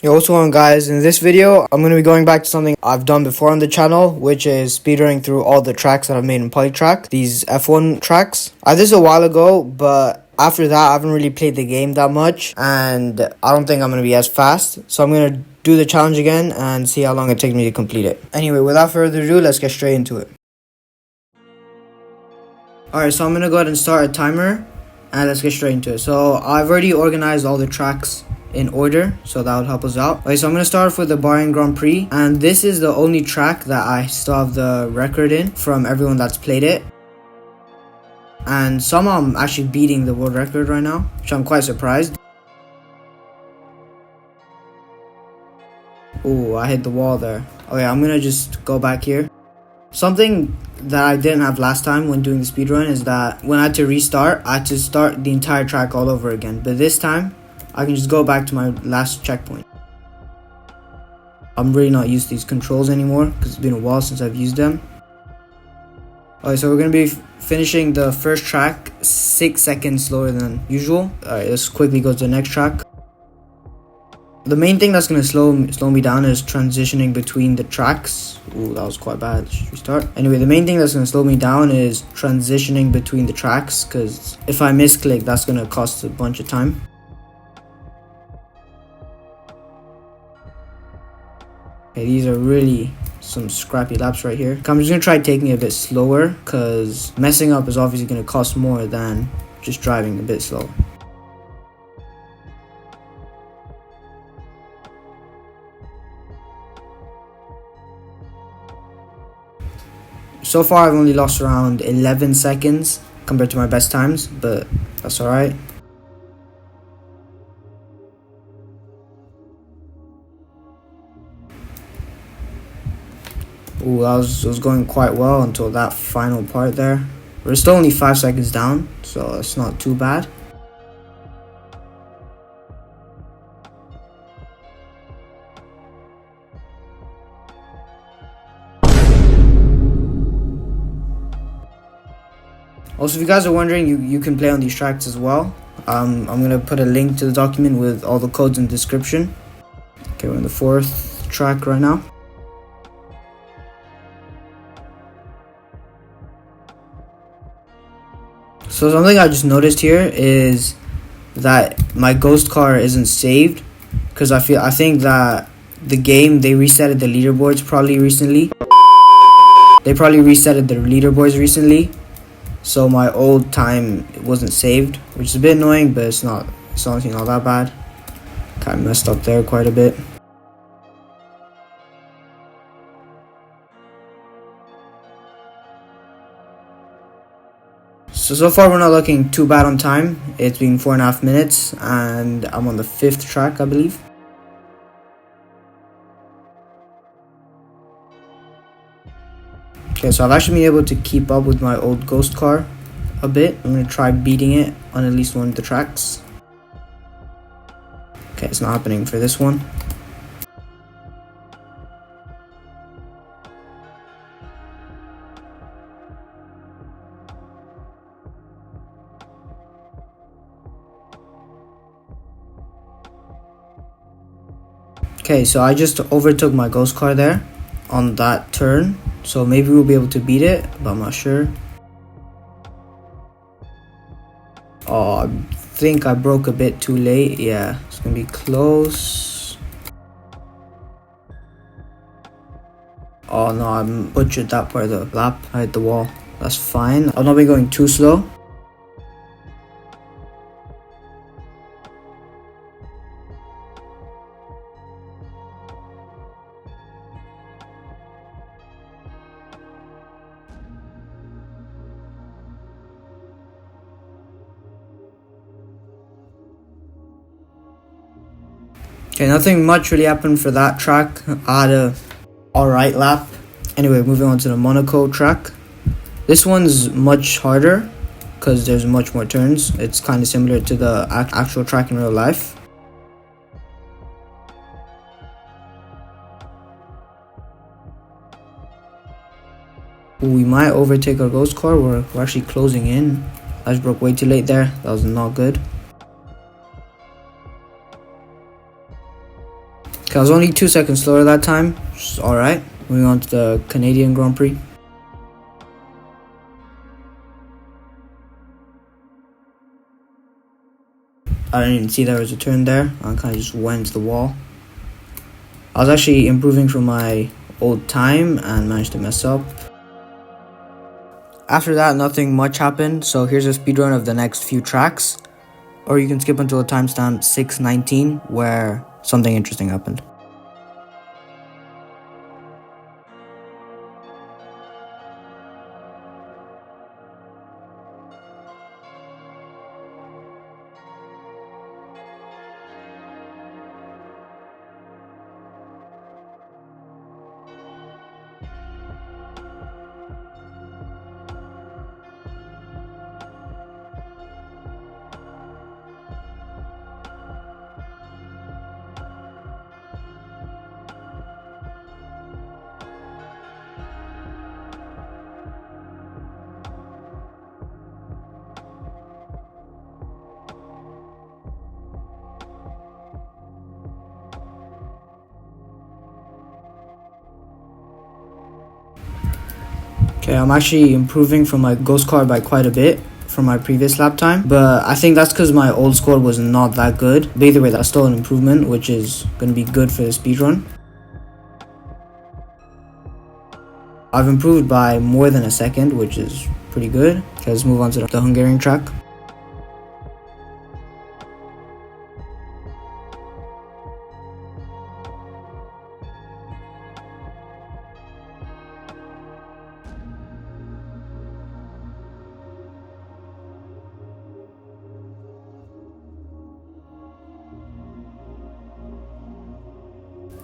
Yo, what's going on, guys? In this video, I'm going to be going back to something I've done before on the channel, which is speedrunning through all the tracks that I've made in PolyTrack, these F1 tracks. I did this a while ago, but after that, I haven't really played the game that much, and I don't think I'm going to be as fast. So I'm going to do the challenge again and see how long it takes me to complete it. Anyway, without further ado, let's get straight into it. Alright, so I'm going to go ahead and start a timer, and let's get straight into it. So I've already organized all the tracks in order, so that would help us out. Okay, so I'm going to start off with the Bahrain Grand Prix, and this is the only track that I still have the record in from everyone that's played it, and somehow I'm actually beating the world record right now, which I'm quite surprised. Oh, I hit the wall there. Okay, I'm going to just go back here. Something that I didn't have last time when doing the speedrun is that when I had to restart, I had to start the entire track all over again, but this time I can just go back to my last checkpoint. I'm really not used to these controls anymore because it's been a while since I've used them. Alright, so we're going to be finishing the first track 6 seconds slower than usual. Alright, let's quickly go to the next track. The main thing that's going to slow me down is transitioning between the tracks. Ooh, that was quite bad. Let's restart. Anyway, the main thing that's going to slow me down is transitioning between the tracks, because if I misclick, that's going to cost a bunch of time. Okay, these are really some scrappy laps right here. I'm just going to try taking it a bit slower, because messing up is obviously going to cost more than just driving a bit slow. So far, I've only lost around 11 seconds compared to my best times, but that's alright. Ooh, that was going quite well until that final part there. We're still only 5 seconds down, so it's not too bad. Also, if you guys are wondering, you can play on these tracks as well. I'm going to put a link to the document with all the codes in the description. Okay, we're in the 4th track right now. So something I just noticed here is that my ghost car isn't saved, because I think that the game, they resetted the leaderboards probably recently. They probably resetted the leaderboards recently. So my old time wasn't saved, which is a bit annoying, but it's honestly not that bad. Kind of messed up there quite a bit. So far we're not looking too bad on time. It's been 4.5 minutes, and I'm on the 5th track, I believe. Okay, so I've actually been able to keep up with my old ghost car a bit. I'm going to try beating it on at least one of the tracks. Okay, it's not happening for this one. Okay, so I just overtook my ghost car there on that turn. So maybe we'll be able to beat it, but I'm not sure. Oh, I think I broke a bit too late. Yeah, it's gonna be close. Oh no, I butchered that part of the lap. I hit the wall. That's fine. I'll not be going too slow. Okay, nothing much really happened for that track. I had a alright lap. Anyway, moving on to the Monaco track. This one's much harder because there's much more turns. It's kind of similar to the actual track in real life. Ooh, we might overtake our ghost car. We're actually closing in. I just broke way too late there. That was not good. Okay, I was only 2 seconds slower that time, which is alright. Moving on to the Canadian Grand Prix. I didn't even see there was a turn there. I kind of just went to the wall. I was actually improving from my old time and managed to mess up. After that, nothing much happened, so here's a speedrun of the next few tracks. Or you can skip until timestamp 6:19 where something interesting happened. Okay, I'm actually improving from my ghost car by quite a bit from my previous lap time, but I think that's because my old score was not that good. But either way, that's still an improvement, which is going to be good for the speedrun. I've improved by more than a second, which is pretty good. Okay, let's move on to the Hungarian track.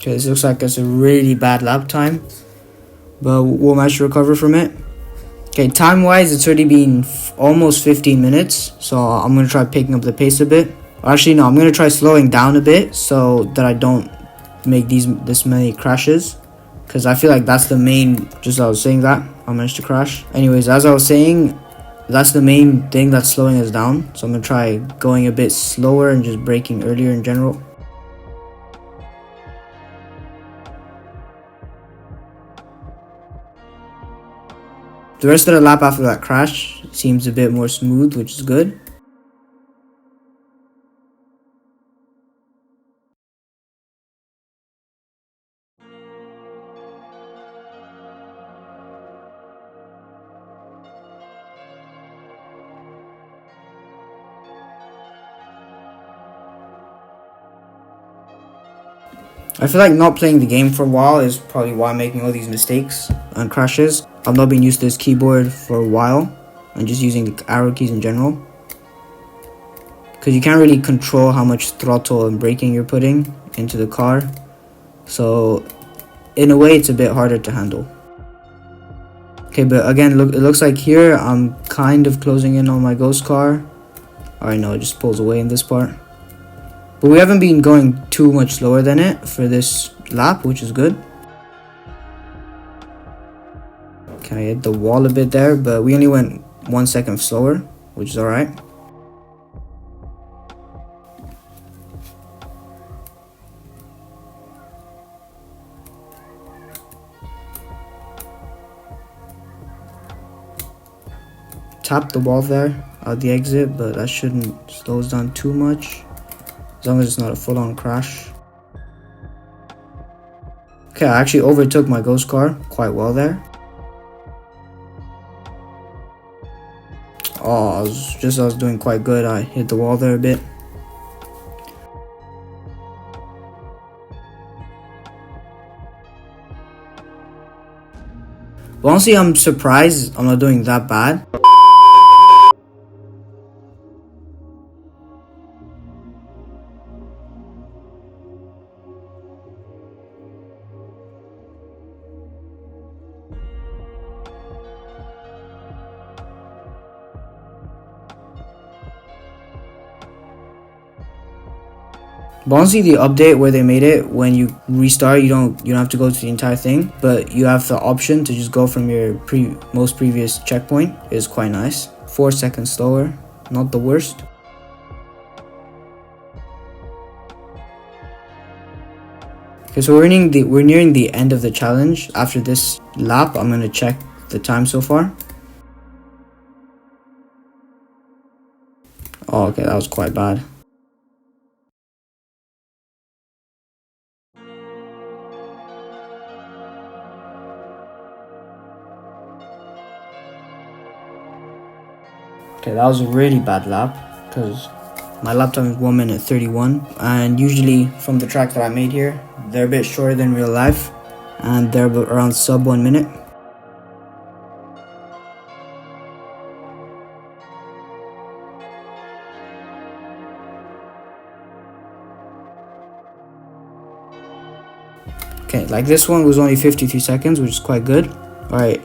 Okay, this looks like it's a really bad lap time, but we'll manage to recover from it. Okay, time-wise, it's already been almost 15 minutes, so I'm going to try picking up the pace a bit. Actually, no, I'm going to try slowing down a bit so that I don't make this many crashes, because I feel like that's the main, just as I was saying that, I managed to crash. Anyways, as I was saying, that's the main thing that's slowing us down, so I'm going to try going a bit slower and just braking earlier in general. The rest of the lap after that crash seems a bit more smooth, which is good. I feel like not playing the game for a while is probably why I'm making all these mistakes and crashes. I've not been used to this keyboard for a while and just using the arrow keys in general, because you can't really control how much throttle and braking you're putting into the car, so in a way it's a bit harder to handle. Okay, but again, look, it looks like here I'm kind of closing in on my ghost car. Alright, no, it just pulls away in this part. But we haven't been going too much slower than it for this lap, which is good. Okay, I hit the wall a bit there, but we only went 1 second slower, which is alright. Tapped the wall there at the exit, but that shouldn't slow us down too much, as long as it's not a full-on crash. Okay, I actually overtook my ghost car quite well there. Oh, I was doing quite good. I hit the wall there a bit. But honestly, I'm surprised I'm not doing that bad. But honestly, the update where they made it, when you restart, you don't have to go to the entire thing, but you have the option to just go from your most previous checkpoint, is quite nice. 4 seconds slower, not the worst. Okay, so we're nearing the end of the challenge. After this lap, I'm gonna check the time so far. Oh, okay, that was quite bad. Okay, that was a really bad lap because my lap time is 1 minute 31, and usually from the track that I made here, they're a bit shorter than real life, and they're around sub 1 minute. Okay, like this one was only 53 seconds, which is quite good. Alright,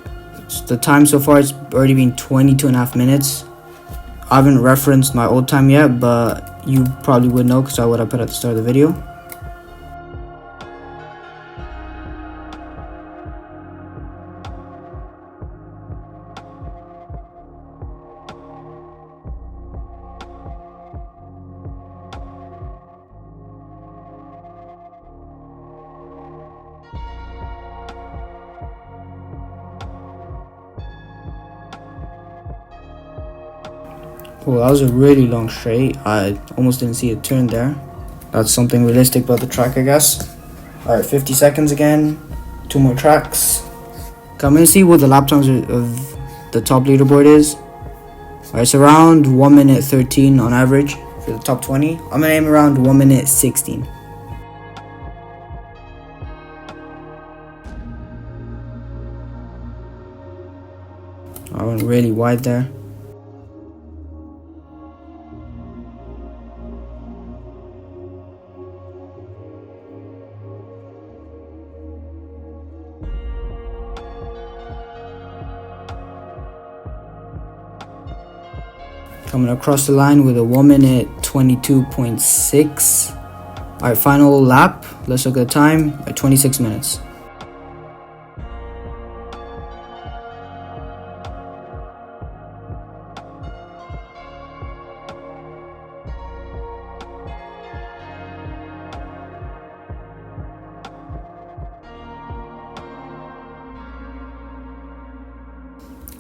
the time so far it's already been 22.5 minutes. I haven't referenced my old time yet, but you probably would know because I would have put at the start of the video. Cool, that was a really long straight. I almost didn't see a turn there. That's something realistic about the track, I guess. Alright, 50 seconds again. 2 more tracks. Okay, I'm gonna see what the lap times of the top leaderboard is. Alright, it's around 1 minute 13 on average for the top 20. I'm gonna aim around 1 minute 16. I went really wide there. Coming across the line with a 1 minute 22.6. Alright, final lap. Let's look at the time at 26 minutes.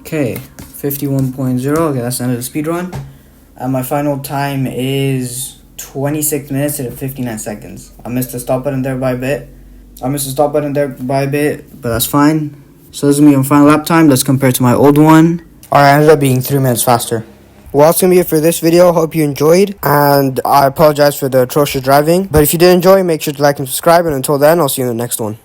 Okay, 51.0. Okay, that's the end of the speed run. And my final time is 26 minutes and 59 seconds. I missed the stop button there by a bit. But that's fine. So this is going to be my final lap time. Let's compare it to my old one. Alright, I ended up being 3 minutes faster. Well, that's going to be it for this video. Hope you enjoyed. And I apologize for the atrocious driving. But if you did enjoy, make sure to like and subscribe. And until then, I'll see you in the next one.